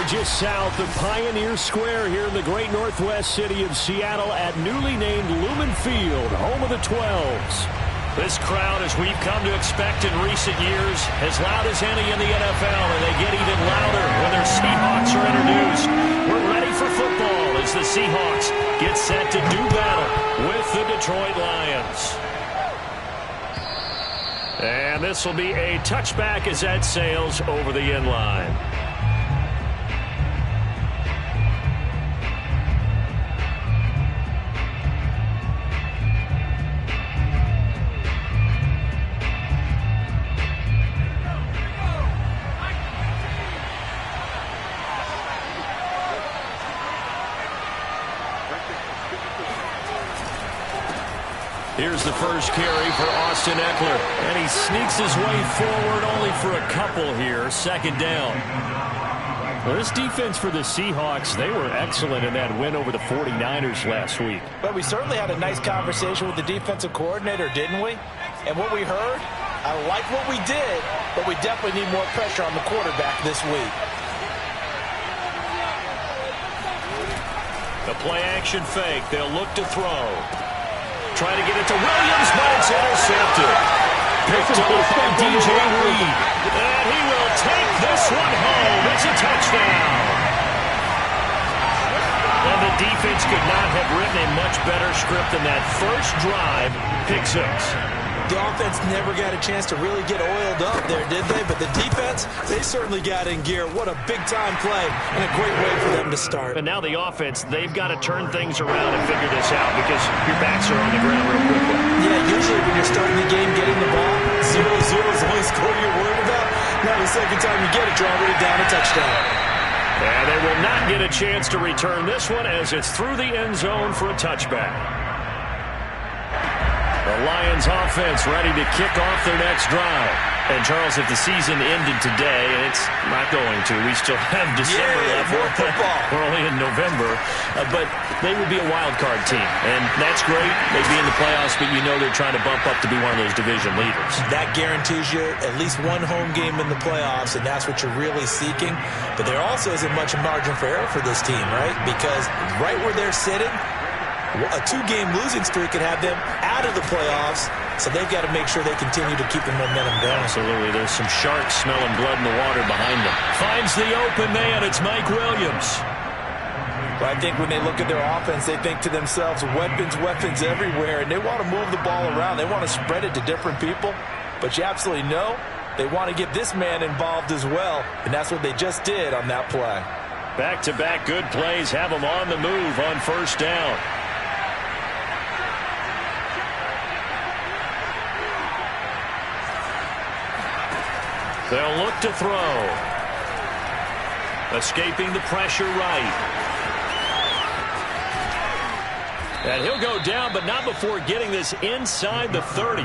just south of Pioneer Square here in the great northwest city of Seattle at newly named Lumen Field, home of the 12s. This crowd, as we've come to expect in recent years, as loud as any in the NFL, and they get even louder when their Seahawks are introduced. We're ready for football as the Seahawks get set to do battle with the Detroit Lions. And this will be a touchback as that sails over the end line. Here's the first carry for Austin Eckler, and he sneaks his way forward only for a couple here. Second down. Well, this defense for the Seahawks, they were excellent in that win over the 49ers last week. But we certainly had a nice conversation with the defensive coordinator, didn't we? And what we heard, I like what we did, but we definitely need more pressure on the quarterback this week. The play-action fake. They'll look to throw. Trying to get it to Williams, but it's intercepted. Picked off by DJ Reed. And he will take this one home. It's a touchdown. And the defense could not have written a much better script than that first drive. Pick six. The offense never got a chance to really get oiled up there, did they? But the defense, they certainly got in gear. What a big-time play and a great way for them to start. And now the offense, they've got to turn things around and figure this out because your backs are on the ground real quickly. Yeah, usually when you're starting the game, getting the ball, 0-0 is the only score you're worried about. Now the second time you get it, you're already down a touchdown. And they will not get a chance to return this one as it's through the end zone for a touchback. The Lions offense ready to kick off their next drive. And, Charles, if the season ended today, and it's not going to, we still have December left. More football. We're only in November. But they would be a wild card team. And that's great. They'd be in the playoffs, but you know they're trying to bump up to be one of those division leaders. That guarantees you at least one home game in the playoffs, and that's what you're really seeking. But there also isn't much margin for error for this team, right? Because right where they're sitting, a two-game losing streak could have them out of the playoffs, so they've got to make sure they continue to keep the momentum going. Absolutely. There's some sharks smelling blood in the water behind them. Finds the open man. It's Mike Williams. Well, I think when they look at their offense, they think to themselves, weapons, weapons everywhere, and they want to move the ball around. They want to spread it to different people, but you absolutely know they want to get this man involved as well, and that's what they just did on that play. Back-to-back good plays have them on the move on first down. They'll look to throw. Escaping the pressure right. And he'll go down, but not before getting this inside the 30.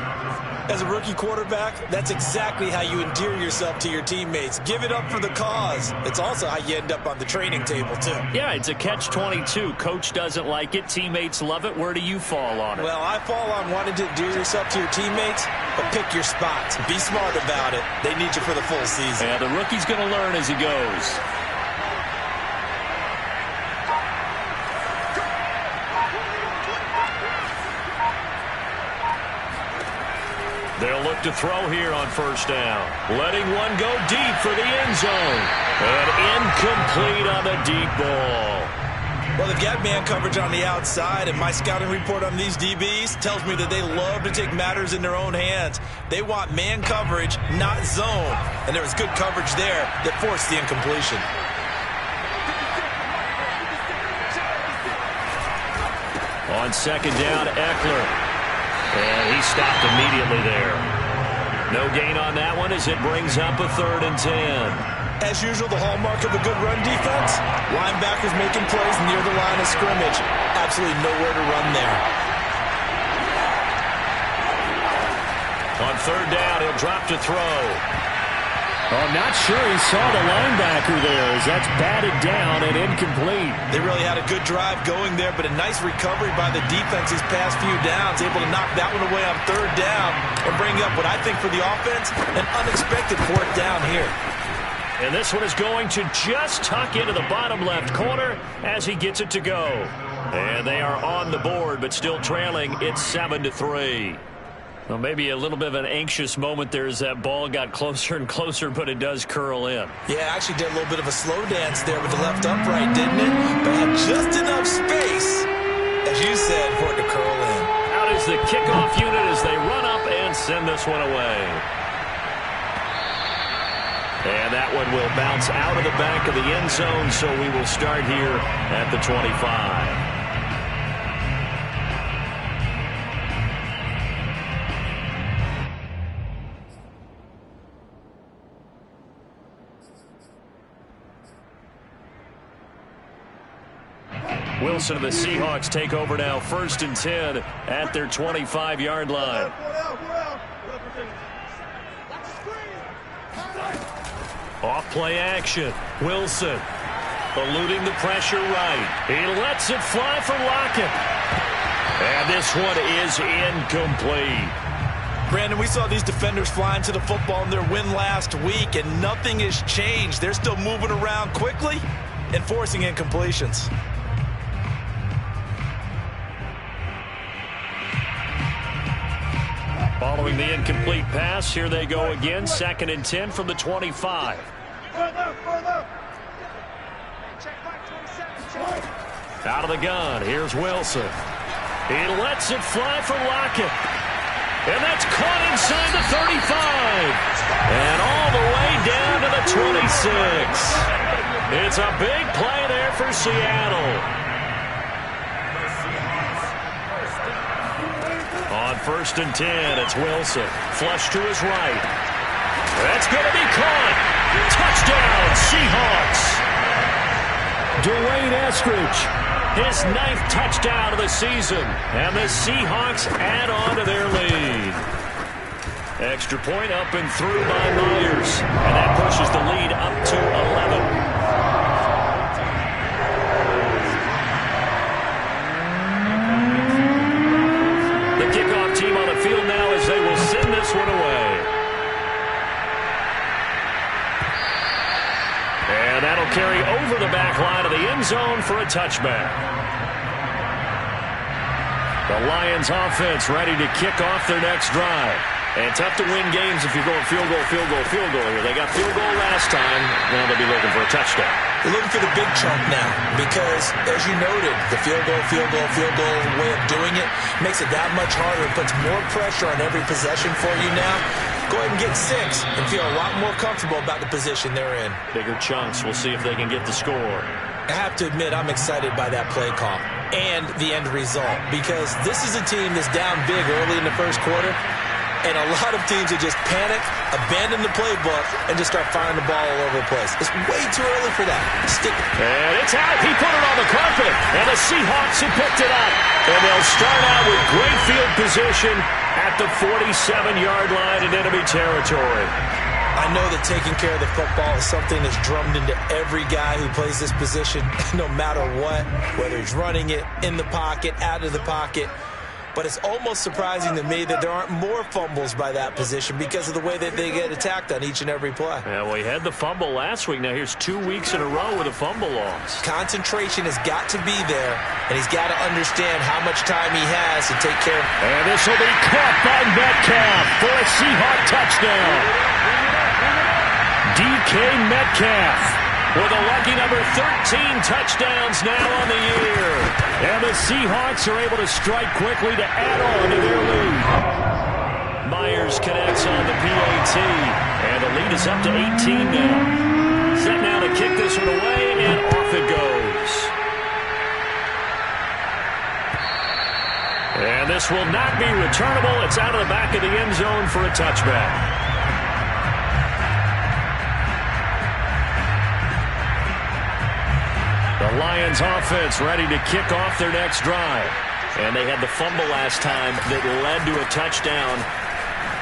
As a rookie quarterback, that's exactly how you endear yourself to your teammates. Give it up for the cause. It's also how you end up on the training table, too. Yeah, it's a catch-22. Coach doesn't like it. Teammates love it. Where do you fall on it? Well, I fall on wanting to endear yourself to your teammates, but pick your spots. Be smart about it. They need you for the full season. Yeah, the rookie's going to learn as he goes. They'll look to throw here on first down. Letting one go deep for the end zone. And incomplete on the deep ball. Well, they've got man coverage on the outside, and my scouting report on these DBs tells me that they love to take matters in their own hands. They want man coverage, not zone. And there was good coverage there that forced the incompletion. On second down, Eckler. And he stopped immediately there. No gain on that one as it brings up a 3rd and 10. As usual, the hallmark of a good run defense, linebackers making plays near the line of scrimmage. Absolutely nowhere to run there. On 3rd down, he'll drop to throw. I'm not sure he saw the linebacker there as that's batted down and incomplete. They really had a good drive going there, but a nice recovery by the defense these past few downs, able to knock that one away on 3rd down and bring up what I think for the offense, an unexpected 4th down here. And this one is going to just tuck into the bottom left corner as he gets it to go. And they are on the board, but still trailing. It's 7-3. Well, maybe a little bit of an anxious moment there as that ball got closer and closer, but it does curl in. Yeah, actually did a little bit of a slow dance there with the left upright, didn't it? But had just enough space, as you said, for it to curl in. Out is the kickoff unit as they run up and send this one away. And that one will bounce out of the back of the end zone, so we will start here at the 25. Wilson and the Seahawks take over now, 1st and 10 at their 25-yard line. Off play action. Wilson eluding the pressure right. He lets it fly for Lockett. And this one is incomplete. Brandon, we saw these defenders flying to the football in their win last week, and nothing has changed. They're still moving around quickly and forcing incompletions. Following the incomplete pass, here they go again. 2nd and 10 from the 25. Out of the gun, here's Wilson. He lets it fly for Lockett. And that's caught inside the 35. And all the way down to the 26. It's a big play there for Seattle. On 1st and 10, it's Wilson. Flush to his right. That's going to be caught. Touchdown, Seahawks. Dwayne Eskridge, his 9th touchdown of the season. And the Seahawks add on to their lead. Extra point up and through by Myers. And that pushes the lead up to 11. Kickoff team on the field now as they will send this one away. And that'll carry over the back line of the end zone for a touchback. The Lions offense ready to kick off their next drive. And tough to win games if you're going field goal, field goal, field goal here. They got field goal last time. Now they'll be looking for a touchdown. They're looking for the big chunk now because, as you noted, the field goal way of doing it makes it that much harder. It puts more pressure on every possession for you now. Go ahead and get 6 and feel a lot more comfortable about the position they're in. Bigger chunks. We'll see if they can get the score. I have to admit, I'm excited by that play call and the end result because this is a team that's down big early in the first quarter. And a lot of teams that just panic, abandon the playbook, and just start firing the ball all over the place. It's way too early for that. Stick it. And it's out. He put it on the carpet. And the Seahawks have picked it up. And they'll start out with great field position at the 47-yard line in enemy territory. I know that taking care of the football is something that's drummed into every guy who plays this position, no matter what, whether he's running it, in the pocket, out of the pocket. But it's almost surprising to me that there aren't more fumbles by that position because of the way that they get attacked on each and every play. Yeah, well, he had the fumble last week. Now here's 2 weeks in a row with a fumble loss. Concentration has got to be there, and he's got to understand how much time he has to take care of. And this will be caught by Metcalf for a Seahawk touchdown. DK Metcalf with a lucky number 13 touchdowns now on the year. And the Seahawks are able to strike quickly to add on to their lead. Myers connects on the PAT. And the lead is up to 18 now. Set now to kick this one away, and off it goes. And this will not be returnable. It's out of the back of the end zone for a touchback. The Lions offense ready to kick off their next drive. And they had the fumble last time that led to a touchdown.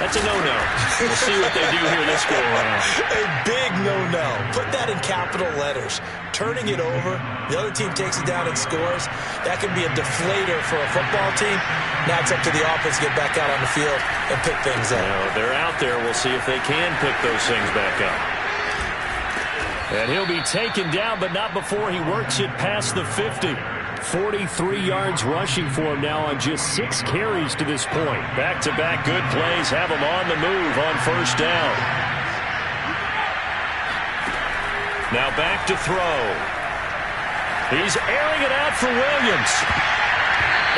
That's a no-no. We'll see what they do here this go around. A big no-no. Put that in capital letters. Turning it over, the other team takes it down and scores. That can be a deflator for a football team. Now it's up to the offense to get back out on the field and pick things up. They're out there. We'll see if they can pick those things back up. And he'll be taken down, but not before he works it past the 50. 43 yards rushing for him now on just 6 carries to this point. Back-to-back good plays have him on the move on first down. Now back to throw. He's airing it out for Williams.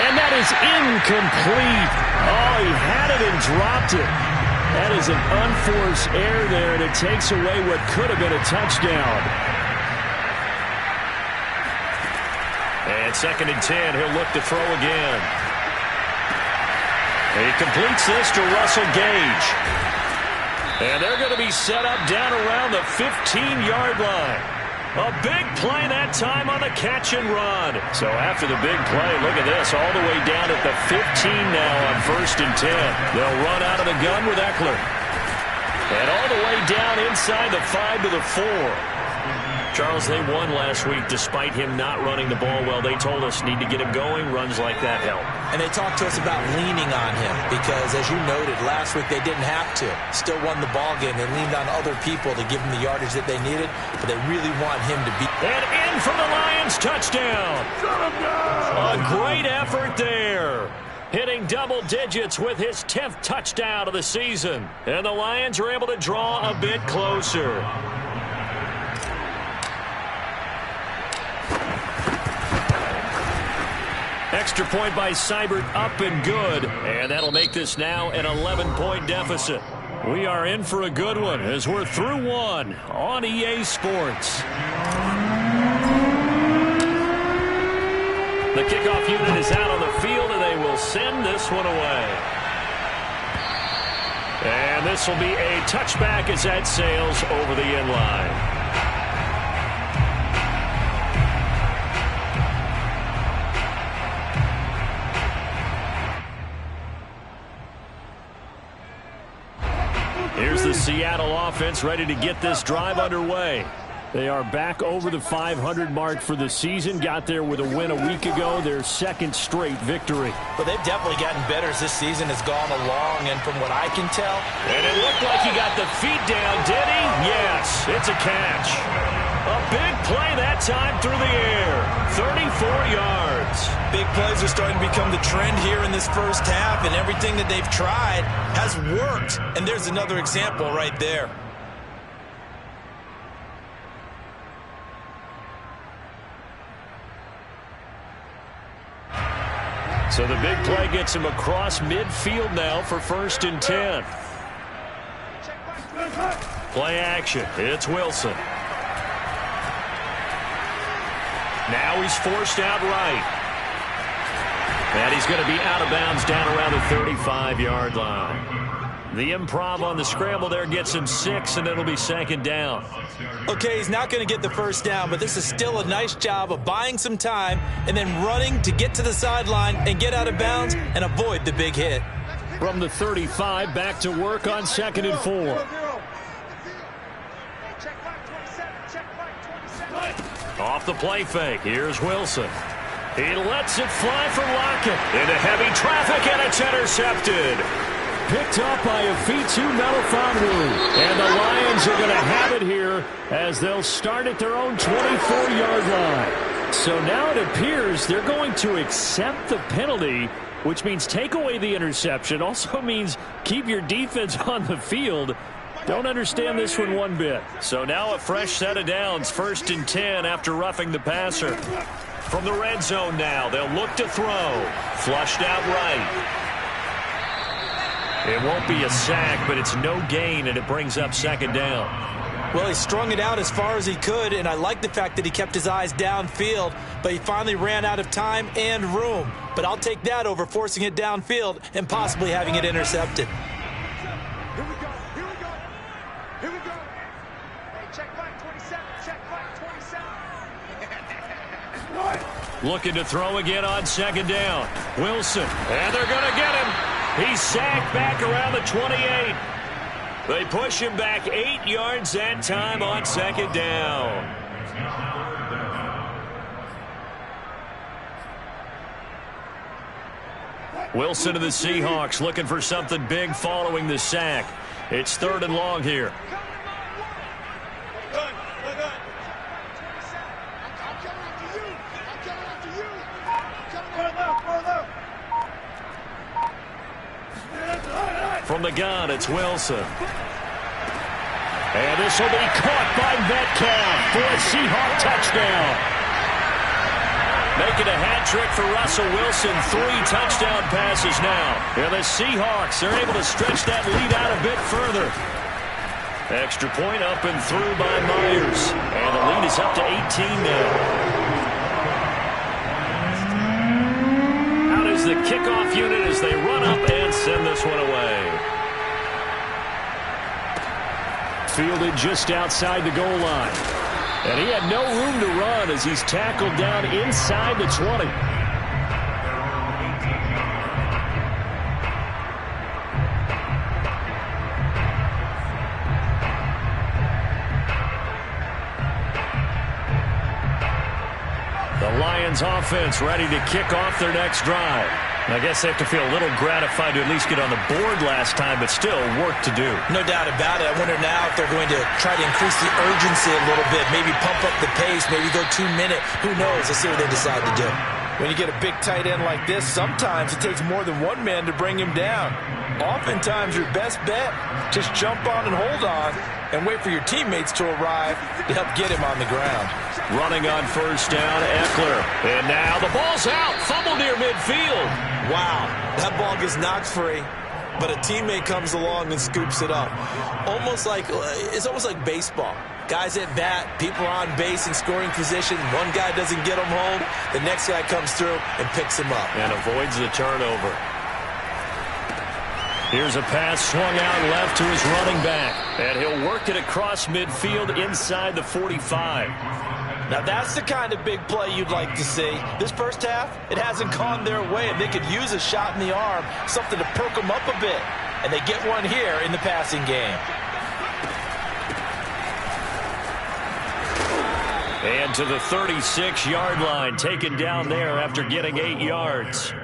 And that is incomplete. Oh, he had it and dropped it. That is an unforced error there, and it takes away what could have been a touchdown. And 2nd and 10, he'll look to throw again. He completes this to Russell Gage. And they're going to be set up down around the 15-yard line. A big play that time on the catch and run. So after the big play, look at this, all the way down at the 15 now on 1st and 10. They'll run out of the gun with Eckler. And all the way down inside the 5 to the 4. Charles, they won last week despite him not running the ball well. They told us need to get him going. Runs like that help. And they talked to us about leaning on him because, as you noted, last week they didn't have to. Still won the ball game. They leaned on other people to give them the yardage that they needed, but they really want him to be. And in for the Lions, touchdown. A great effort there. Hitting double digits with his 10th touchdown of the season. And the Lions are able to draw a bit closer. Extra point by Seibert, up and good. And that'll make this now an 11-point deficit. We are in for a good one as we're through one on EA Sports. The kickoff unit is out on the field, and they will send this one away. And this will be a touchback as that sails over the end line. Here's the Seattle offense ready to get this drive underway. They are back over the 500 mark for the season. Got there with a win a week ago, their 2nd straight victory. But they've definitely gotten better as this season has gone along, and from what I can tell. And it looked like he got the feet down, did he? Yes, it's a catch. A big play that time through the air. 34 yards. Big plays are starting to become the trend here in this first half, and everything that they've tried has worked. And there's another example right there. So the big play gets him across midfield now for 1st and 10. Play action. It's Wilson. Now he's forced out right. And he's going to be out of bounds down around the 35-yard line. The improv on the scramble there gets him 6, and it'll be 2nd down. Okay, he's not going to get the first down, but this is still a nice job of buying some time and then running to get to the sideline and get out of bounds and avoid the big hit. From the 35, back to work on 2nd and 4. Off the play fake, here's Wilson. He lets it fly from Lockett. Into heavy traffic, and it's intercepted. Picked up by Afitu Melifonwu. And the Lions are going to have it here as they'll start at their own 24-yard line. So now it appears they're going to accept the penalty, which means take away the interception. Also means keep your defense on the field. Don't understand this one bit. So now a fresh set of downs, 1st and 10 after roughing the passer. From the red zone now, they'll look to throw. Flushed out right. It won't be a sack, but it's no gain, and it brings up 2nd down. Well, he strung it out as far as he could, and I like the fact that he kept his eyes downfield, but he finally ran out of time and room. But I'll take that over forcing it downfield and possibly having it intercepted. Here we go. Here we go. Hey, check back 27. Check back 27. Looking to throw again on 2nd down. Wilson, and they're going to get him. He's sacked back around the 28. They push him back 8 yards that time on 2nd down. Wilson of the Seahawks looking for something big following the sack. It's 3rd and long here. the gun, it's Wilson. And this will be caught by Metcalf for a Seahawk touchdown. Making a hat trick for Russell Wilson. 3 touchdown passes now. And the Seahawks are able to stretch that lead out a bit further. Extra point up and through by Myers. And the lead is up to 18 now. Out is the kickoff unit as they run up and send this one away. Fielded just outside the goal line. And he had no room to run as he's tackled down inside the 20. The Lions offense ready to kick off their next drive. I guess they have to feel a little gratified to at least get on the board last time, but still work to do. No doubt about it. I wonder now if they're going to try to increase the urgency a little bit, maybe pump up the pace, maybe go 2 minute. Who knows? Let's see what they decide to do. When you get a big tight end like this, sometimes it takes more than one man to bring him down. Oftentimes, your best bet, just jump on and hold on and wait for your teammates to arrive to help get him on the ground. Running on first down, Eckler. And now the ball's out. Fumble near midfield. Wow, that ball gets knocked free, but a teammate comes along and scoops it up. It's almost like baseball. Guys at bat, people on base in scoring position. One guy doesn't get him home. The next guy comes through and picks him up. And avoids the turnover. Here's a pass swung out left to his running back. And he'll work it across midfield inside the 45. Now that's the kind of big play you'd like to see. This first half, it hasn't gone their way, and they could use a shot in the arm, something to perk them up a bit. And they get one here in the passing game. And to the 36-yard line, taken down there after getting 8 yards.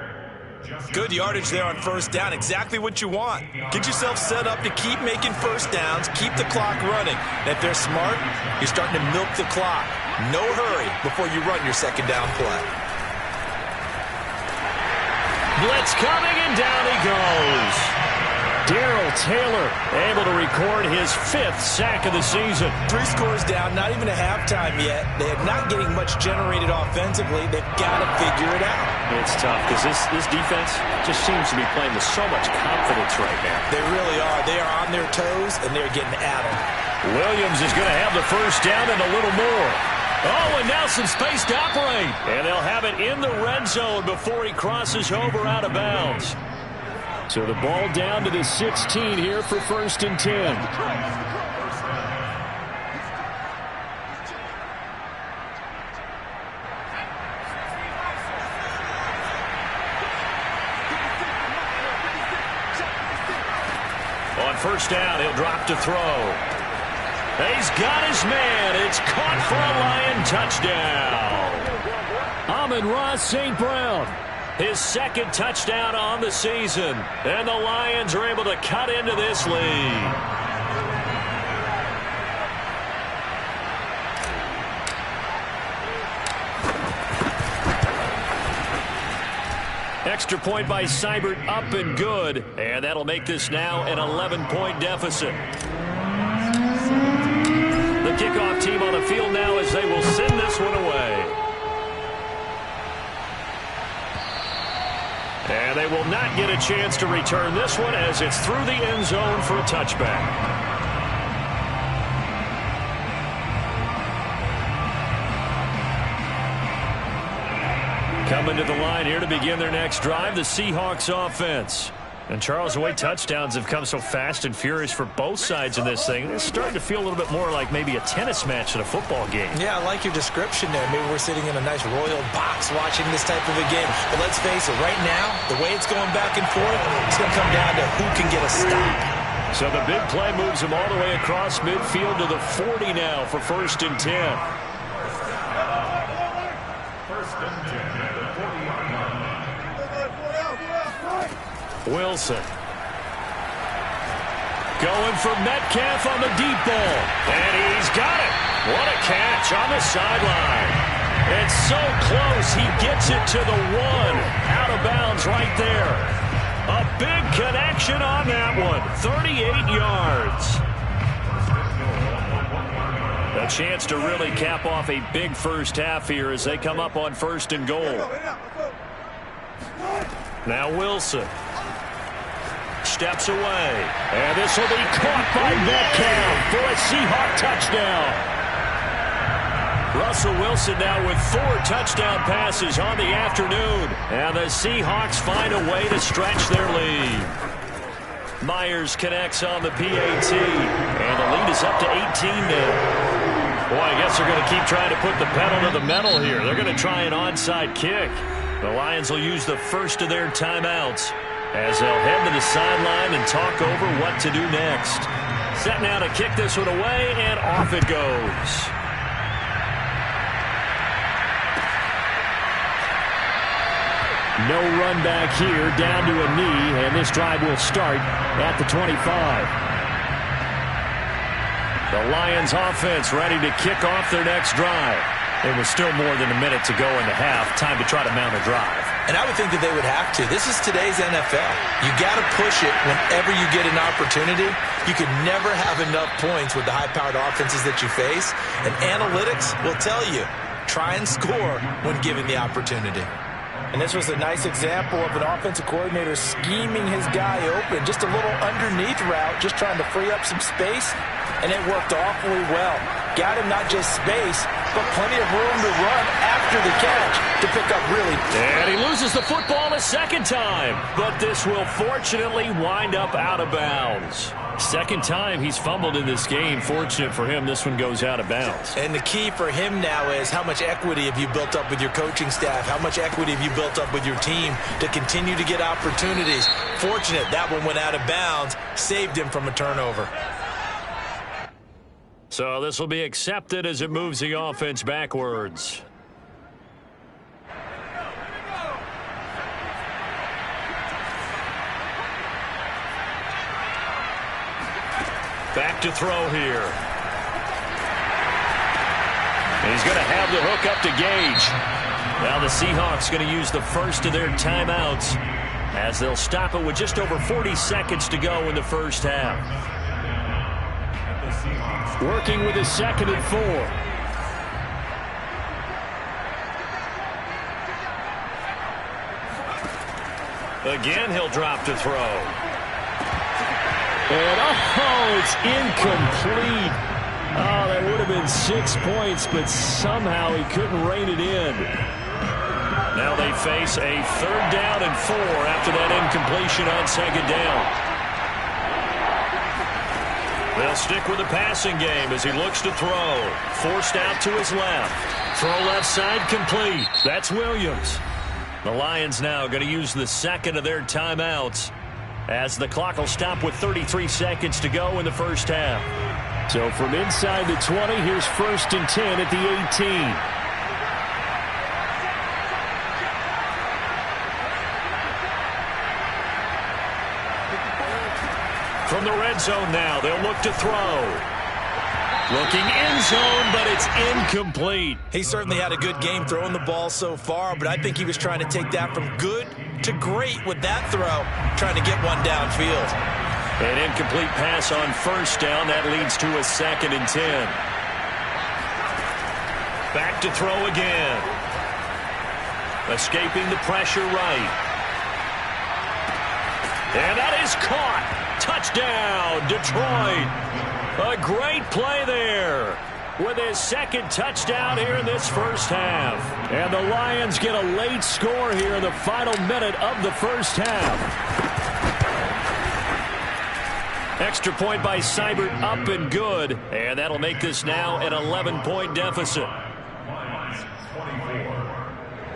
Good yardage there on first down. Exactly what you want. Get yourself set up to keep making first downs, keep the clock running. And if they're smart, you're starting to milk the clock. No hurry before you run your second down play. Blitz coming, and down he goes. Darrell Taylor able to record his 5th sack of the season. 3 scores down, not even a halftime yet. They are not getting much generated offensively. They've got to figure it out. It's tough because this defense just seems to be playing with so much confidence right now. They really are. They are on their toes, and they're getting at them. Williams is going to have the first down and a little more. Oh, and now some space to operate. And they'll have it in the red zone before he crosses over out of bounds. So the ball down to the 16 here for 1st and 10. On first down, he'll drop to throw. He's got his man. It's caught for a Lion touchdown. Amon-Ra St. Brown. His 2nd touchdown on the season. And the Lions are able to cut into this lead. Extra point by Seibert, up and good. And that'll make this now an 11-point deficit. The kickoff team on the field now as they will send this one away. And they will not get a chance to return this one as it's through the end zone for a touchback. Coming to the line here to begin their next drive, the Seahawks offense. And, Charles, the way touchdowns have come so fast and furious for both sides in this thing, it's starting to feel a little bit more like maybe a tennis match than a football game. Yeah, I like your description there. Maybe we're sitting in a nice royal box watching this type of a game. But let's face it, right now, the way it's going back and forth, it's going to come down to who can get a stop. So the big play moves him all the way across midfield to the 40 now for 1st and 10. Wilson. Going for Metcalf on the deep ball. And he's got it. What a catch on the sideline. It's so close. He gets it to the 1. Out of bounds right there. A big connection on that one. 38 yards. A chance to really cap off a big first half here as they come up on 1st and goal. Now Wilson steps away. And this will be caught by Metcalf for a Seahawk touchdown. Russell Wilson now with 4 touchdown passes on the afternoon. And the Seahawks find a way to stretch their lead. Myers connects on the PAT. And the lead is up to 18 now. Boy, I guess they're going to keep trying to put the pedal to the metal here. They're going to try an onside kick. The Lions will use the first of their timeouts as they'll head to the sideline and talk over what to do next. Set now to kick this one away, and off it goes. No run back here, down to a knee, and this drive will start at the 25. The Lions offense ready to kick off their next drive. It was still more than a minute to go in the half. Time to try to mount a drive. And I would think that they would have to. This is today's NFL. You got to push it whenever you get an opportunity. You can never have enough points with the high-powered offenses that you face. And analytics will tell you, try and score when given the opportunity. And this was a nice example of an offensive coordinator scheming his guy open. Just a little underneath route, just trying to free up some space. And it worked awfully well. Got him not just space, but plenty of room to run after the catch to pick up really. And he loses the football a second time. But this will fortunately wind up out of bounds. Second time he's fumbled in this game. Fortunate for him, this one goes out of bounds. And the key for him now is how much equity have you built up with your coaching staff? How much equity have you built up with your team to continue to get opportunities? Fortunate that one went out of bounds, saved him from a turnover. So this will be accepted as it moves the offense backwards. Back to throw here. And he's going to have the hook up to Gage. Now the Seahawks going to use the first of their timeouts as they'll stop it with just over 40 seconds to go in the first half. Working with his 2nd and 4. Again, he'll drop to throw. And, it's incomplete. Oh, that would have been 6 points, but somehow he couldn't rein it in. Now they face a 3rd down and 4 after that incompletion on 2nd down. They'll stick with the passing game as he looks to throw. Forced out to his left. Throw left side complete. That's Williams. The Lions now going to use the 2nd of their timeouts as the clock will stop with 33 seconds to go in the first half. So from inside the 20, here's 1st and 10 at the 18. From the red zone now, they'll look to throw. Looking end zone, but it's incomplete. He certainly had a good game throwing the ball so far, but I think he was trying to take that from good to great with that throw, trying to get one downfield. An incomplete pass on 1st down. That leads to a 2nd and 10. Back to throw again. Escaping the pressure right. And that is caught. Touchdown, Detroit. A great play there with his 2nd touchdown here in this first half. And the Lions get a late score here in the final minute of the first half. Extra point by Seibert, up and good. And that'll make this now an 11-point deficit.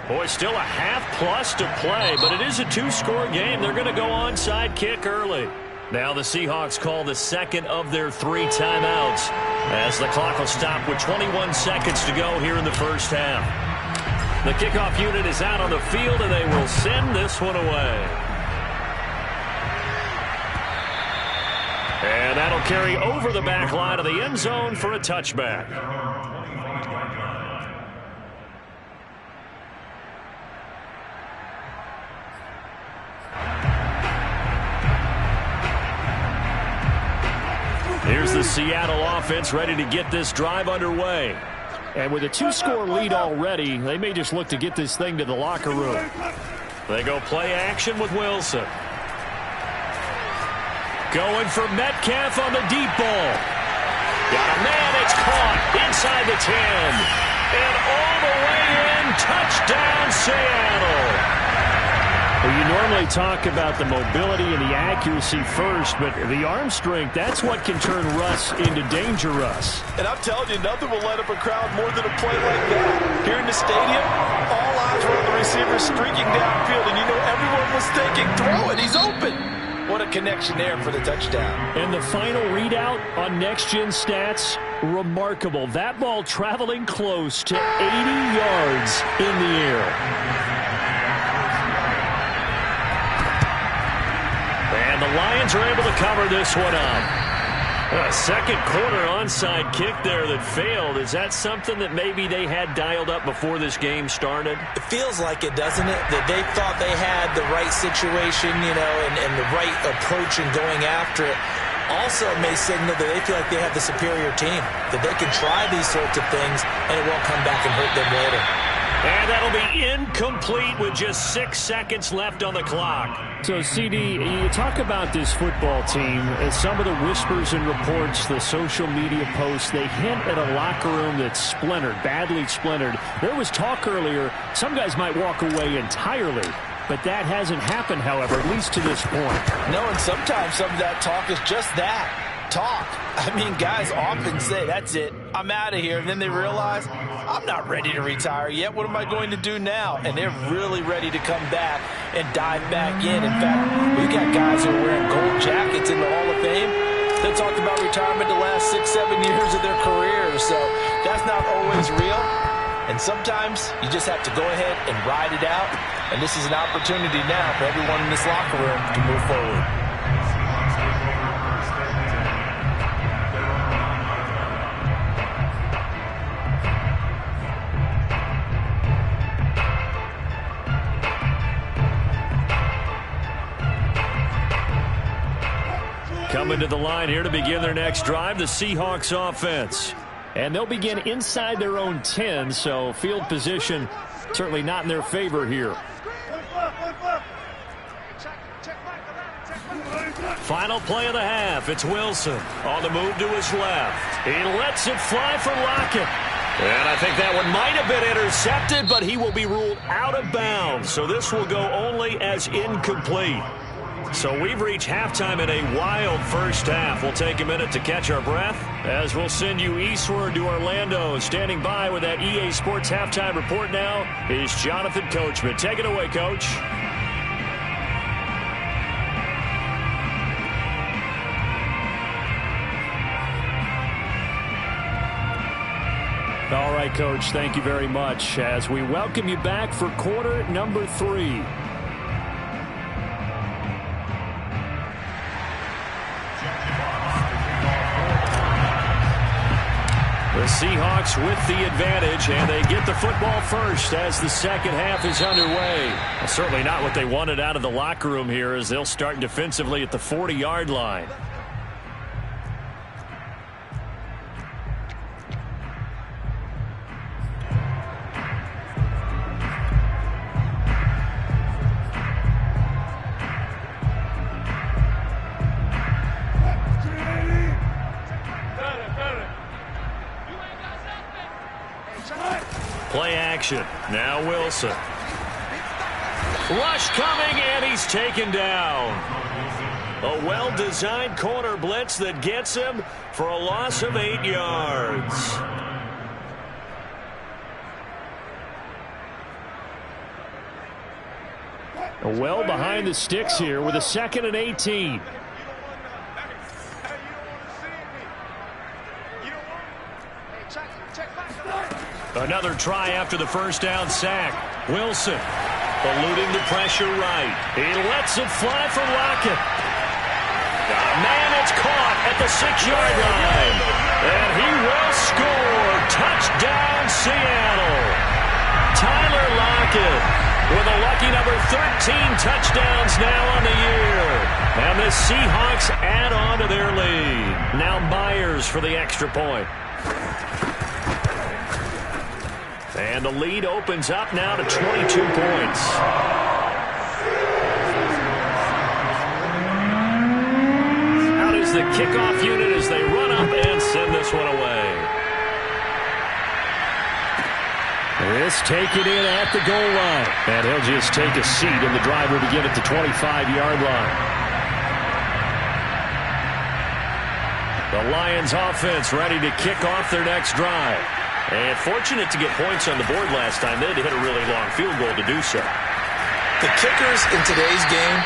Boy, still a half-plus to play, but it is a 2-score game. They're going to go onside kick early. Now the Seahawks call the 2nd of their 3 timeouts as the clock will stop with 21 seconds to go here in the first half. The kickoff unit is out on the field, and they will send this one away. And that'll carry over the back line of the end zone for a touchback. the Seattle offense ready to get this drive underway. And with a 2-score lead already, they may just look to get this thing to the locker room. They go play action with Wilson. Going for Metcalf on the deep ball. Got a man, it's caught inside the 10. And all the way in, touchdown Seattle. Well, you normally talk about the mobility and the accuracy first, but the arm strength, that's what can turn Russ into danger Russ. And I'm telling you, nothing will light up a crowd more than a play like that. Here in the stadium, all eyes were on the receiver streaking downfield, and you know everyone was thinking, throw it, he's open. What a connection there for the touchdown. And the final readout on next-gen stats, remarkable. That ball traveling close to 80 yards in the air. And the Lions are able to cover this one up. A second quarter onside kick there that failed. Is that something that maybe they had dialed up before this game started? It feels like it, doesn't it? That they thought they had the right situation, you know, and the right approach in going after it. Also may signal that they feel like they have the superior team, that they can try these sorts of things and it won't come back and hurt them later. And that'll be incomplete with just 6 seconds left on the clock. So, CD, you talk about this football team, some of the whispers and reports, the social media posts, they hint at a locker room that's splintered, badly splintered. There was talk earlier, some guys might walk away entirely, but that hasn't happened, however, at least to this point. No, and sometimes some of that talk is just that, talk. I mean, guys often say, that's it, I'm out of here, and then they realize, I'm not ready to retire yet. What am I going to do now? And they're really ready to come back and dive back in. In fact, we've got guys who are wearing gold jackets in the Hall of Fame. They talked about retirement the last 6-7 years of their careers. So that's not always real. And sometimes you just have to go ahead and ride it out. And this is an opportunity now for everyone in this locker room to move forward. Coming to the line here to begin their next drive, the Seahawks offense. And they'll begin inside their own 10, so field position certainly not in their favor here. Final play of the half. It's Wilson on the move to his left. He lets it fly for Lockett. And I think that one might have been intercepted, but he will be ruled out of bounds. So this will go only as incomplete. So we've reached halftime in a wild first half. We'll take a minute to catch our breath as we'll send you eastward to Orlando. Standing by with that EA Sports halftime report now is Jonathan Coachman. Take it away, Coach. All right, Coach, thank you very much as we welcome you back for quarter number 3. The Seahawks with the advantage, and they get the football first as the second half is underway. Well, certainly not what they wanted out of the locker room here as they'll start defensively at the 40-yard line. Play action. Now Wilson. Rush coming, and he's taken down. A well-designed corner blitz that gets him for a loss of 8 yards. Well behind the sticks here with a 2nd and 18. Another try after the first down sack. Wilson eluding the pressure right. He lets it fly for Lockett. Man, it's caught at the 6-yard line. And he will score. Touchdown, Seattle. Tyler Lockett with a lucky number 13 touchdowns now on the year. And the Seahawks add on to their lead. Now Myers for the extra point. And the lead opens up now to 22 points. Out is the kickoff unit as they run up and send this one away. This taken in at the goal line. And he'll just take a seat, and the drive will begin at the 25-yard line. The Lions offense ready to kick off their next drive. And fortunate to get points on the board last time. They had to hit a really long field goal to do so. The kickers in today's game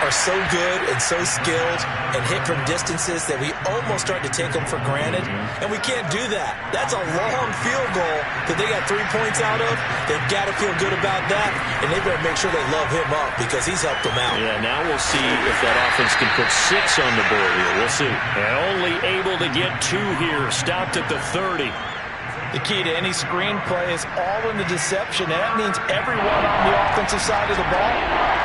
are so good and so skilled and hit from distances that we almost start to take them for granted. And we can't do that. That's a long field goal that they got 3 points out of. They've got to feel good about that, and they better make sure they love him up because he's helped them out. Yeah, now we'll see if that offense can put 6 on the board here. We'll see. And only able to get 2 here. Stopped at the 30. The key to any screen play is all in the deception, and that means everyone on the offensive side of the ball.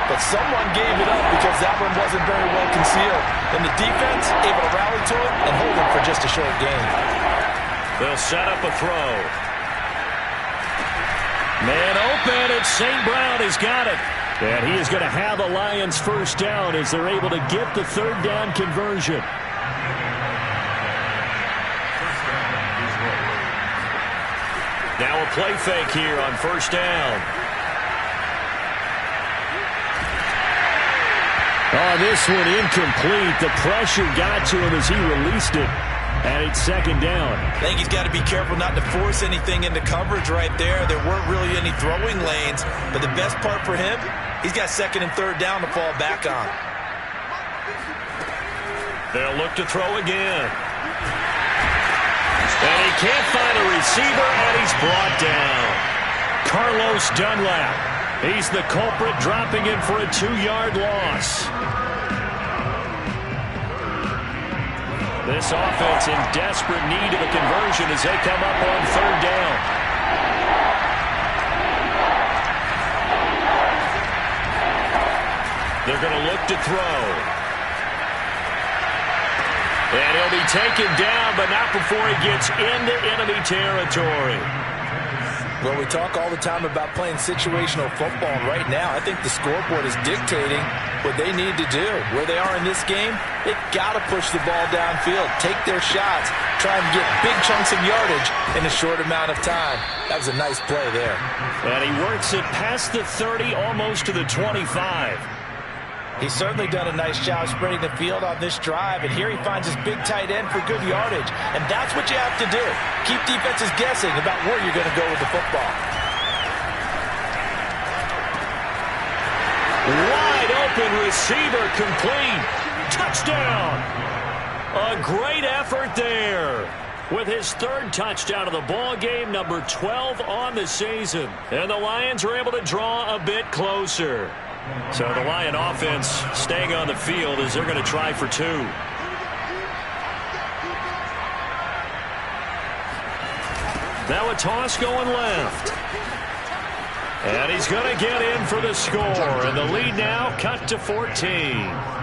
But someone gave it up because that one wasn't very well concealed. And the defense able to rally to it and hold it for just a short gain. They'll set up a throw. Man open, it's St. Brown. He's got it. And he is going to have the Lions first down as they're able to get the third down conversion. Now a play fake here on first down. Oh, this one incomplete. The pressure got to him as he released it. And it's second down. I think he's got to be careful not to force anything into coverage right there. There weren't really any throwing lanes. But the best part for him, he's got second and third down to fall back on. They'll look to throw again. And he can't find a receiver, and he's brought down. Carlos Dunlap. He's the culprit, dropping him for a 2-yard loss. This offense in desperate need of a conversion as they come up on third down. They're going to look to throw. And he'll be taken down, but not before he gets into enemy territory. Well, we talk all the time about playing situational football, and right now I think the scoreboard is dictating what they need to do. Where they are in this game, they've got to push the ball downfield, take their shots, try and get big chunks of yardage in a short amount of time. That was a nice play there. And he works it past the 30, almost to the 25. He's certainly done a nice job spreading the field on this drive, and here he finds his big tight end for good yardage. And that's what you have to do. Keep defenses guessing about where you're going to go with the football. Wide open receiver, complete. Touchdown. A great effort there. With his third touchdown of the ball game, number 12 on the season. And the Lions are able to draw a bit closer. So the Lion offense staying on the field as they're going to try for 2. Now a toss going left. And he's going to get in for the score. And the lead now cut to 14.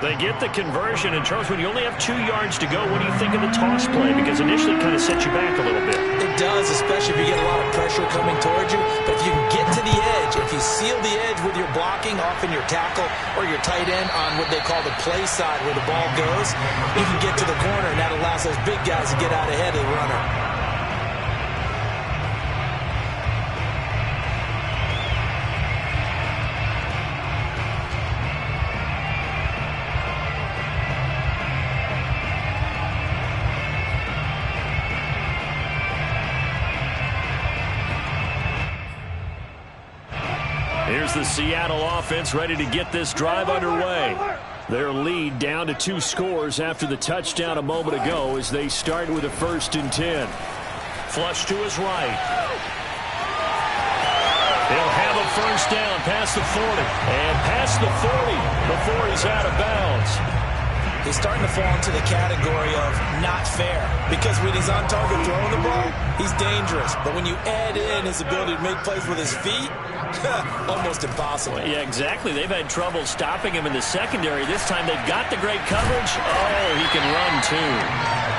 They get the conversion. And Charles, when you only have 2 yards to go, what do you think of the toss play? Because initially it kind of sets you back a little bit. It does, especially if you get a lot of pressure coming towards you. But if you can get to the edge, if you seal the edge with your blocking, often your tackle or your tight end on what they call the play side where the ball goes, you can get to the corner, and that allows those big guys to get out ahead of the runner. Here's the Seattle offense ready to get this drive underway. Their lead down to 2 scores after the touchdown a moment ago as they start with a 1st and 10. Flush to his right. He'll have a first down past the 40 and past the 40 before he's out of bounds. he's starting to fall into the category of not fair. Because when he's on target throwing the ball, he's dangerous. But when you add in his ability to make plays with his feet, almost impossible. Yeah, exactly. They've had trouble stopping him in the secondary. This time they've got the great coverage. Oh, he can run too.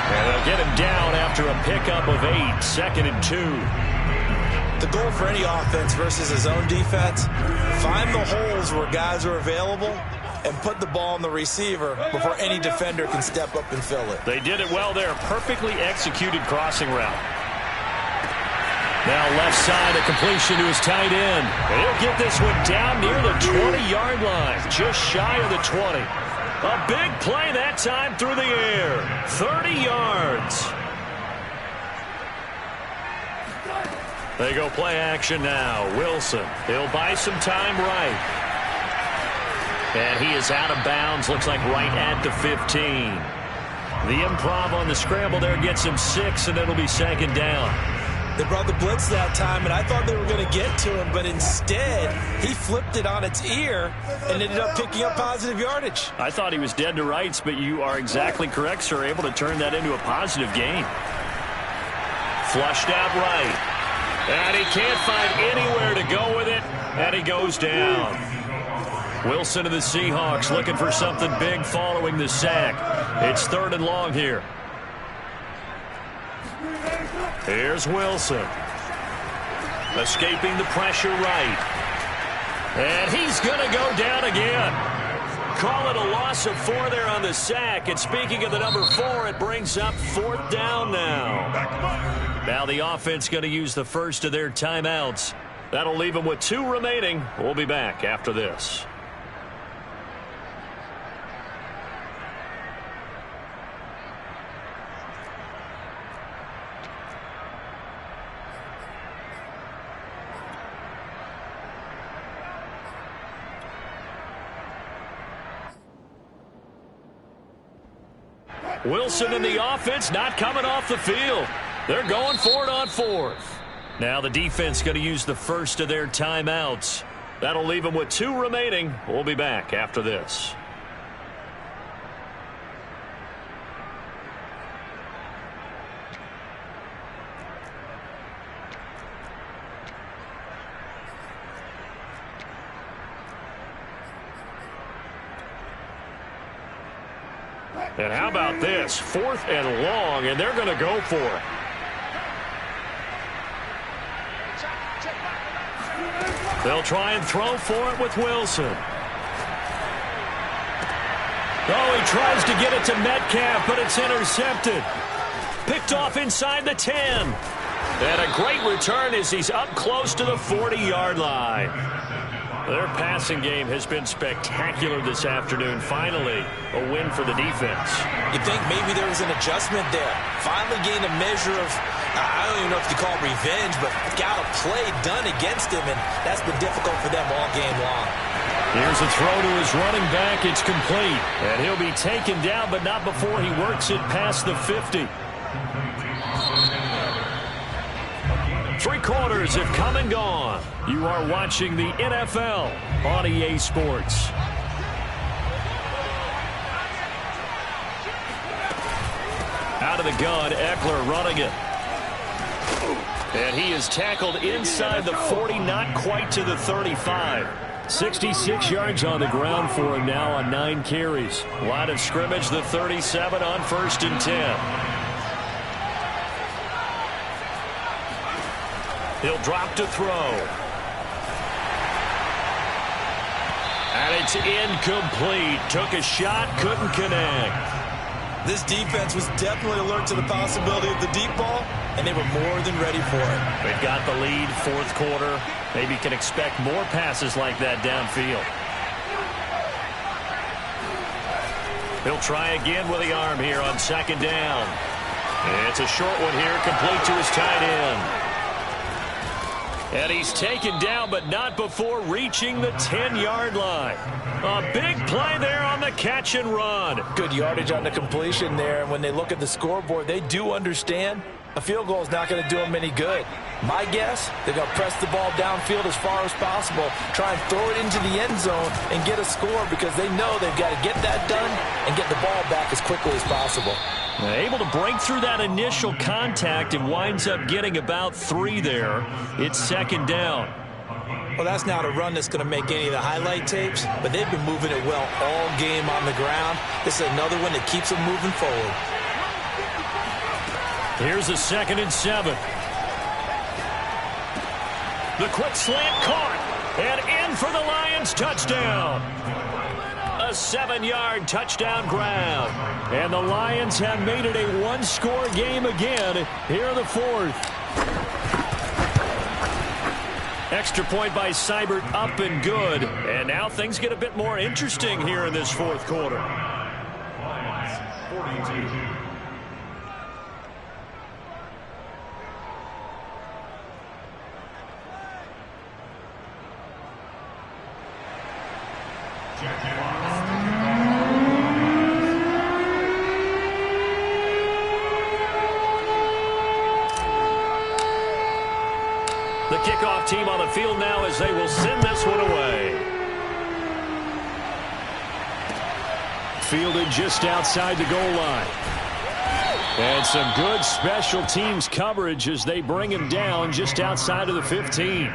And they'll get him down after a pickup of 8, 2nd and 2. The goal for any offense versus his own defense, find the holes where guys are available and put the ball on the receiver before any defender can step up and fill it. They did it well there. Perfectly executed crossing route. Now left side, a completion to his tight end. And he'll get this one down near the 20-yard line, just shy of the 20. A big play that time through the air. 30 yards. They go play action now. Wilson, he'll buy some time right. And he is out of bounds, looks like right at the 15. The improv on the scramble there gets him 6, and it'll be 2nd down. They brought the blitz that time, and I thought they were going to get to him, but instead, he flipped it on its ear and ended up picking up positive yardage. I thought he was dead to rights, but you are exactly correct, sir, able to turn that into a positive gain. Flushed out right. And he can't find anywhere to go with it, and he goes down. Wilson of the Seahawks looking for something big following the sack. It's 3rd and long here. Here's Wilson. Escaping the pressure right. And he's going to go down again. Call it a loss of 4 there on the sack. And speaking of the number 4, it brings up 4th down now. Now the offense going to use the first of their timeouts. That'll leave them with 2 remaining. We'll be back after this. Wilson in the offense not coming off the field. They're going for it on 4th. Now the defense going to use the first of their timeouts. That'll leave them with 2 remaining. We'll be back after this. And how about this? 4th and long, and they're going to go for it. They'll try and throw for it with Wilson. Oh, he tries to get it to Metcalf, but it's intercepted. Picked off inside the 10. And a great return as he's up close to the 40-yard line. Their passing game has been spectacular this afternoon. Finally, a win for the defense. You think maybe there was an adjustment there. Finally gained a measure of, I don't even know if you call it revenge, but got a play done against him, and that's been difficult for them all game long. Here's a throw to his running back. It's complete. And he'll be taken down, but not before he works it past the 50. 3 quarters have come and gone. You are watching the NFL on EA Sports. Out of the gun, Eckler running it. And he is tackled inside the 40, not quite to the 35. 66 yards on the ground for him now on 9 carries. Line of scrimmage, the 37 on 1st and 10. He'll drop to throw. And it's incomplete. Took a shot, couldn't connect. This defense was definitely alert to the possibility of the deep ball, and they were more than ready for it. They've got the lead, 4th quarter. Maybe can expect more passes like that downfield. He'll try again with the arm here on 2nd down. It's a short one here, complete to his tight end. And he's taken down, but not before reaching the 10-yard line. A big play there on the catch and run. Good yardage on the completion there, and when they look at the scoreboard, they do understand a field goal is not going to do them any good. My guess, they're going to press the ball downfield as far as possible, try and throw it into the end zone and get a score because they know they've got to get that done and get the ball back as quickly as possible. Able to break through that initial contact and winds up getting about 3 there. It's second down. Well, that's not a run that's going to make any of the highlight tapes, but they've been moving it well all game on the ground. This is another one that keeps them moving forward. Here's a 2nd and 7. The quick slant caught, and in for the Lions, touchdown. A 7-yard touchdown grab. And the Lions have made it a one-score game again here in the 4th. Extra point by Seibert, up and good. And now things get a bit more interesting here in this 4th quarter. The kickoff team on the field now as they will send this one away. Fielded just outside the goal line. And some good special teams coverage as they bring him down just outside of the 15.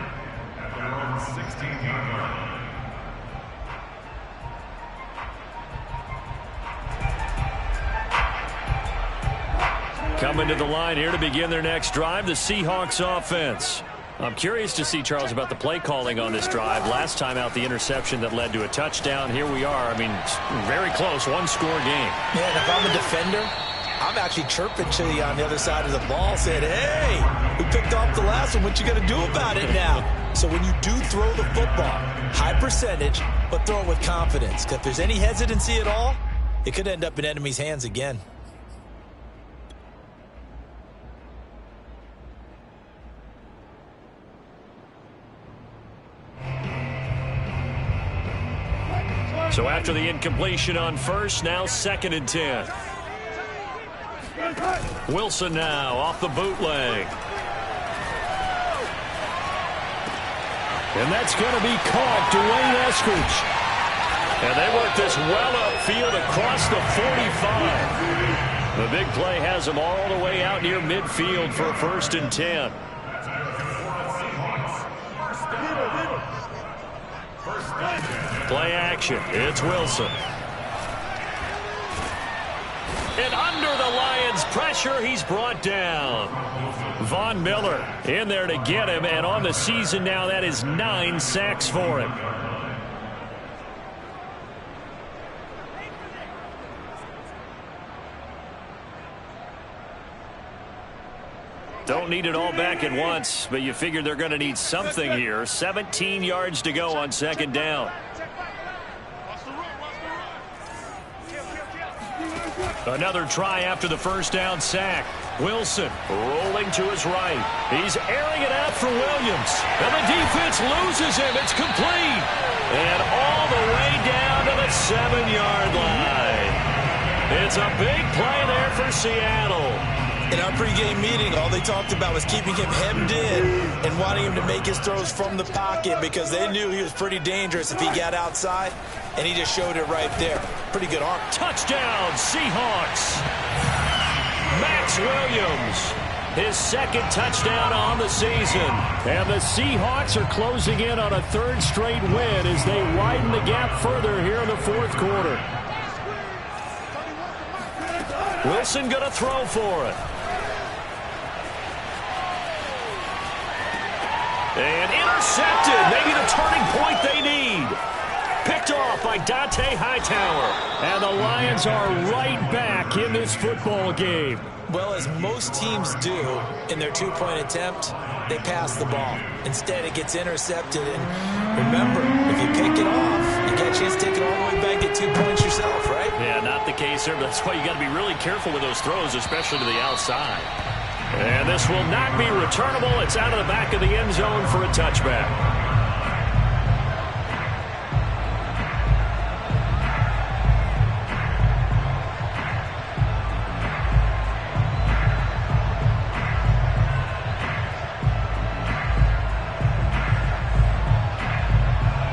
Coming to the line here to begin their next drive, the Seahawks offense. I'm curious to see, Charles, about the play calling on this drive. Last time out, the interception that led to a touchdown. Here we are. I mean, very close, one-score game. Yeah, and if I'm a defender, I'm actually chirping to you on the other side of the ball, saying, hey, we picked off the last one. What you going to do about it now? So when you do throw the football, high percentage, but throw it with confidence. Because if there's any hesitancy at all, it could end up in enemy's hands again. So after the incompletion on first, now 2nd and 10. Wilson now off the bootleg. And that's going to be caught. Dwayne Eskridge. And they work this well upfield across the 45. The big play has them all the way out near midfield for a 1st and 10. Play action. It's Wilson. And under the Lions' pressure, he's brought down. Von Miller in there to get him, and on the season now, that is 9 sacks for him. Don't need it all back at once, but you figure they're going to need something here. 17 yards to go on 2nd down. Another try after the 1st down sack. Wilson rolling to his right. He's airing it out for Williams. And the defense loses him. It's complete. And all the way down to the 7-yard line. It's a big play there for Seattle. In our pregame meeting, all they talked about was keeping him hemmed in and wanting him to make his throws from the pocket because they knew he was pretty dangerous if he got outside, and he just showed it right there. Pretty good arm. Touchdown, Seahawks. Max Williams, his 2nd touchdown on the season. And the Seahawks are closing in on a 3rd straight win as they widen the gap further here in the 4th quarter. Wilson going to throw for it. And intercepted. Maybe the turning point they need. Picked off by Dante Hightower. And the Lions are right back in this football game. Well, as most teams do in their 2-point attempt, they pass the ball. Instead, it gets intercepted. And remember, if you pick it off, you get a chance to take it all the way back, get 2 points yourself, right? Yeah, not the case here, but that's why you got to be really careful with those throws, especially to the outside. And this will not be returnable. It's out of the back of the end zone for a touchback.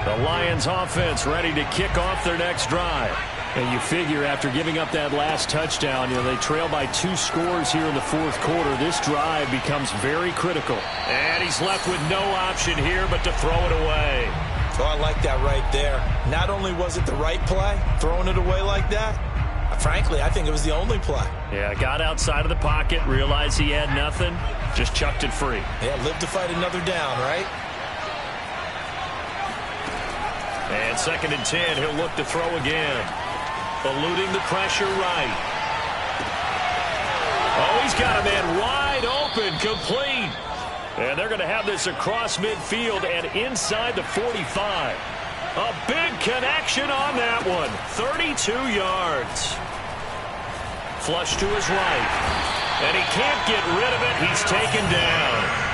The Lions offense ready to kick off their next drive. And you figure after giving up that last touchdown, they trail by 2 scores here in the fourth quarter. This drive becomes very critical. And he's left with no option here but to throw it away. Oh, I like that right there. Not only was it the right play, throwing it away like that, frankly, I think it was the only play. Yeah, got outside of the pocket, realized he had nothing, just chucked it free. Yeah, live to fight another down, right? And 2nd and 10, he'll look to throw again. Eluding the pressure right. Oh, he's got a man wide open, complete. And they're going to have this across midfield and inside the 45. A big connection on that one. 32 yards. Flush to his right. And he can't get rid of it. He's taken down.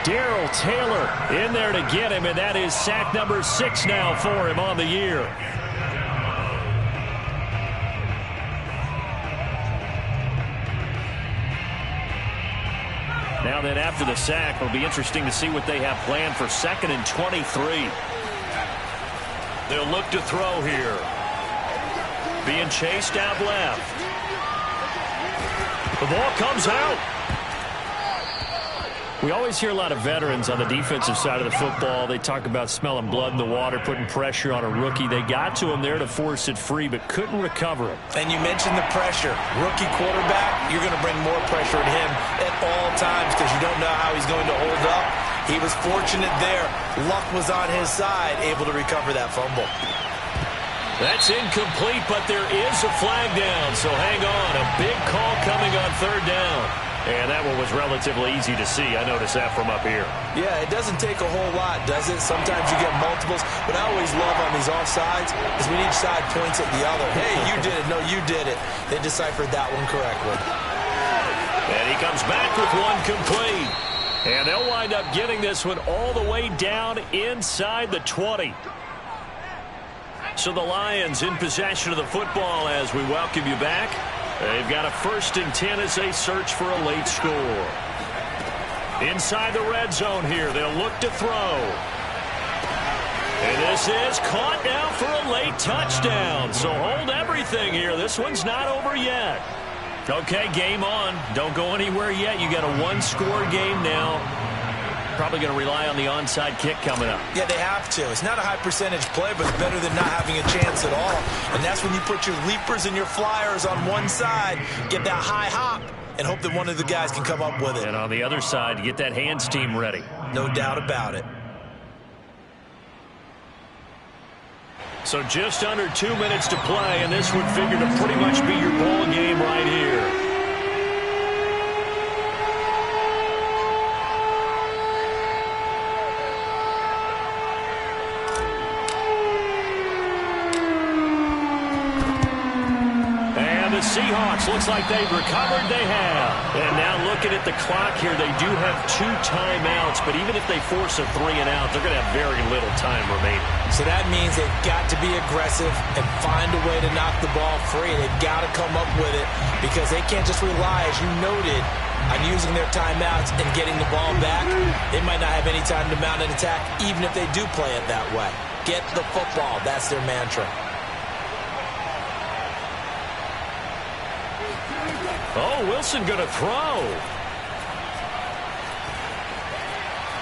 Darrell Taylor in there to get him, and that is sack number 6 now for him on the year. Now then, after the sack, it'll be interesting to see what they have planned for 2nd and 23. They'll look to throw here. Being chased out left. The ball comes out. We always hear a lot of veterans on the defensive side of the football. They talk about smelling blood in the water, putting pressure on a rookie. They got to him there to force it free, but couldn't recover it. And you mentioned the pressure. Rookie quarterback, you're going to bring more pressure at him at all times because you don't know how he's going to hold up. He was fortunate there. Luck was on his side, able to recover that fumble. That's incomplete, but there is a flag down, so hang on. A big call coming on 3rd down. And that one was relatively easy to see. I noticed that from up here. Yeah, it doesn't take a whole lot, does it? Sometimes you get multiples. But I always love on these offsides is when each side points at the other. Hey, you did it. No, you did it. They deciphered that one correctly. And he comes back with one complete. And they'll wind up getting this one all the way down inside the 20. So the Lions in possession of the football as we welcome you back. They've got a 1st and 10 as they search for a late score. Inside the red zone here, they'll look to throw. And this is caught now for a late touchdown. So hold everything here. This one's not over yet. Okay, game on. Don't go anywhere yet. You got a 1-score game now. Probably going to rely on the onside kick coming up. Yeah, they have to. It's not a high percentage play, but it's better than not having a chance at all. And that's when you put your leapers and your flyers on one side, get that high hop, and hope that one of the guys can come up with it. And on the other side, get that hands team ready. No doubt about it. So just under 2 minutes to play, and this would figure to pretty much be your ball game right here. Seahawks, looks like they've recovered. They have. And now looking at the clock here, they do have 2 timeouts, but even if they force a 3 and out, they're going to have very little time remaining. So that means they've got to be aggressive and find a way to knock the ball free. They've got to come up with it because they can't just rely, as you noted, on using their timeouts and getting the ball back. They might not have any time to mount an attack, even if they do play it that way. Get the football. That's their mantra. Oh, Wilson going to throw.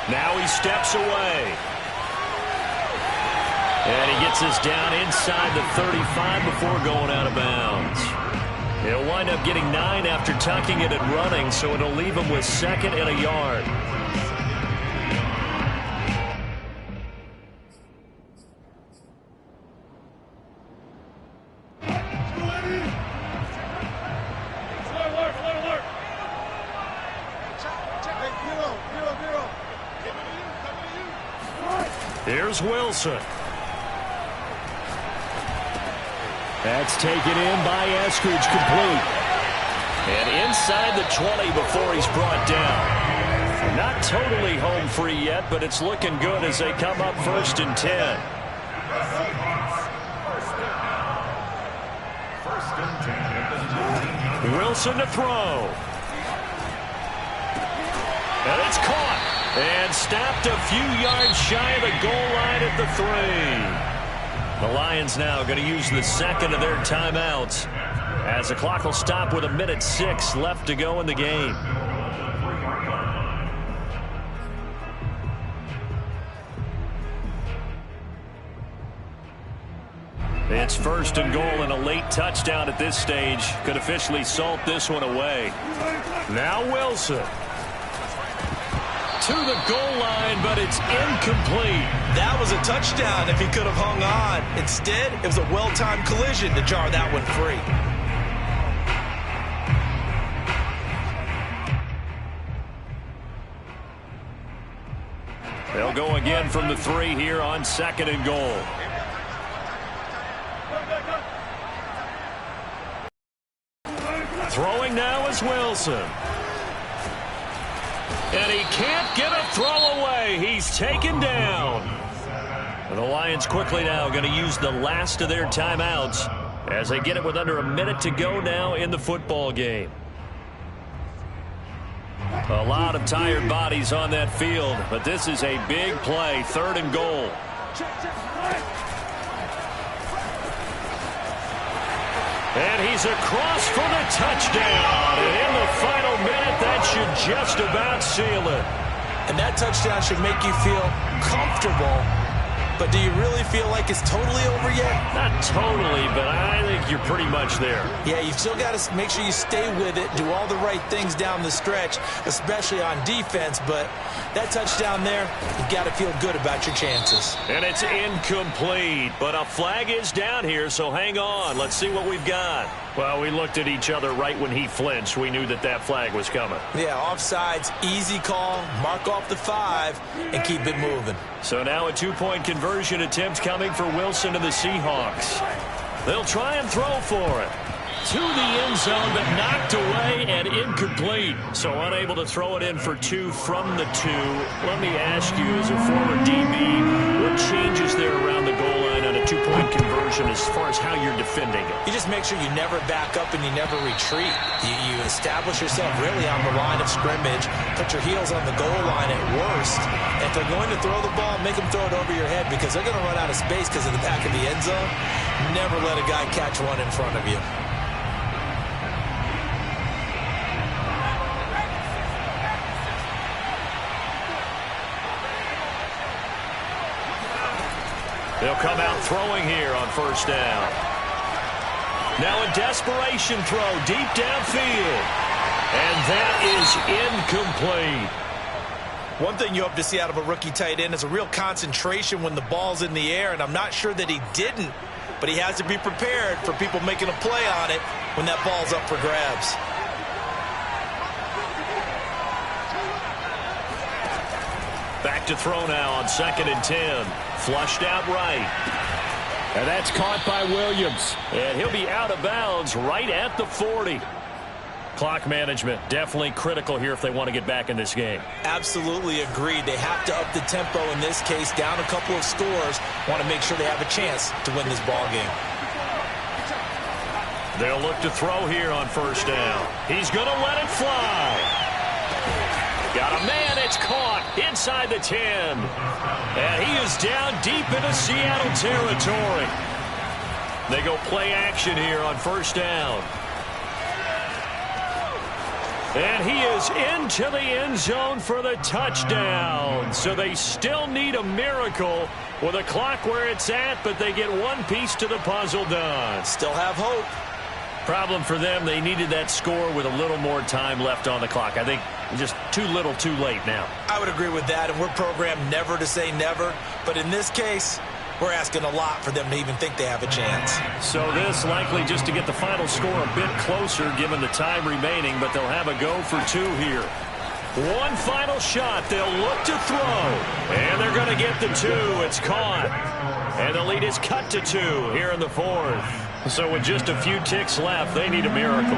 Now he steps away. And he gets this down inside the 35 before going out of bounds. He'll wind up getting 9 after tucking it and running, so it'll leave him with 2nd and a yard. Here's Wilson. That's taken in by Eskridge, complete. And inside the 20 before he's brought down. Not totally home free yet, but it's looking good as they come up 1st and 10. Wilson to throw. And it's caught. And stopped a few yards shy of the goal line at the 3. The Lions now going to use the second of their timeouts, as the clock will stop with 1:06 left to go in the game. It's 1st and goal, and a late touchdown at this stage could officially salt this one away. Now Wilson. To the goal line, but it's incomplete. That was a touchdown if he could have hung on. Instead, it was a well-timed collision to jar that one free. They'll go again from the 3 here on 2nd and goal. Throwing now is Wilson. And he can't get a throw away. He's taken down. And the Lions quickly now going to use the last of their timeouts as they get it with under a minute to go now in the football game. A lot of tired bodies on that field, but this is a big play, 3rd and goal. And he's across for the touchdown. And in the final minute, that should just about seal it. And that touchdown should make you feel comfortable. But do you really feel like it's totally over yet? Not totally, but I think you're pretty much there. Yeah, you've still got to make sure you stay with it, do all the right things down the stretch, especially on defense. But that touchdown there, you've got to feel good about your chances. And it's incomplete, but a flag is down here, so hang on. Let's see what we've got. Well, we looked at each other right when he flinched. We knew that that flag was coming. Yeah, offsides, easy call, mark off the 5, and keep it moving. So now a 2-point conversion attempt coming for Wilson and the Seahawks. They'll try and throw for it. To the end zone, but knocked away and incomplete. So unable to throw it in for 2 from the 2. Let me ask you, as a former DB, what changes there around the goal line on a 2-point conversion as far as how you're defending it? You just make sure you never back up and you never retreat. You establish yourself really on the line of scrimmage, put your heels on the goal line at worst. And if they're going to throw the ball, make them throw it over your head because they're going to run out of space because of the back of the end zone. Never let a guy catch one in front of you. They'll come out throwing here on 1st down. Now a desperation throw deep downfield. And that is incomplete. One thing you hope to see out of a rookie tight end is a real concentration when the ball's in the air, and I'm not sure that he didn't, but he has to be prepared for people making a play on it when that ball's up for grabs. Back to throw now on 2nd and 10. Flushed out right. And that's caught by Williams. And he'll be out of bounds right at the 40. Clock management definitely critical here if they want to get back in this game. Absolutely agreed. They have to up the tempo in this case, down a couple of scores. Want to make sure they have a chance to win this ball game. They'll look to throw here on 1st down. He's going to let it fly. Got a man, it's caught inside the 10. And he is down deep into Seattle territory. They go play action here on 1st down. And he is into the end zone for the touchdown. So they still need a miracle with a clock where it's at, but they get one piece to the puzzle done. Still have hope. Problem for them, they needed that score with a little more time left on the clock. I think just too little too late now. I would agree with that, and we're programmed never to say never. But in this case, we're asking a lot for them to even think they have a chance. So this likely just to get the final score a bit closer given the time remaining, but they'll have a go for 2 here. One final shot. They'll look to throw. And they're going to get the 2. It's caught. And the lead is cut to 2 here in the 4th. So with just a few ticks left, they need a miracle.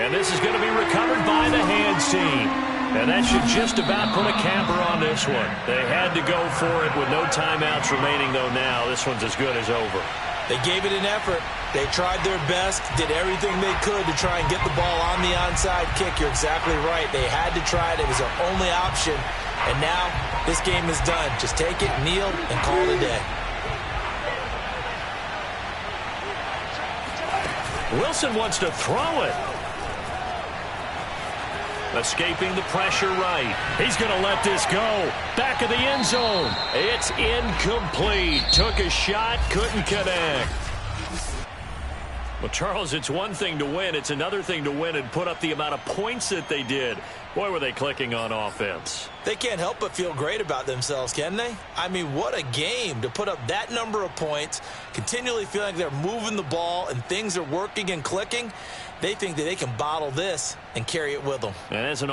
And this is going to be recovered by the hands team. And that should just about put a capper on this one. They had to go for it with no timeouts remaining, though. Now this one's as good as over. They gave it an effort. They tried their best, did everything they could to try and get the ball on the onside kick. You're exactly right. They had to try it. It was their only option. And now this game is done. Just take it, kneel, and call it a day. Wilson wants to throw it. Escaping the pressure right. He's going to let this go. Back of the end zone. It's incomplete. Took a shot, couldn't connect. Well, Charles, it's one thing to win. It's another thing to win and put up the amount of points that they did. Boy, were they clicking on offense. They can't help but feel great about themselves, can they? I mean, what a game to put up that number of points, continually feeling like they're moving the ball and things are working and clicking. They think that they can bottle this and carry it with them. And as an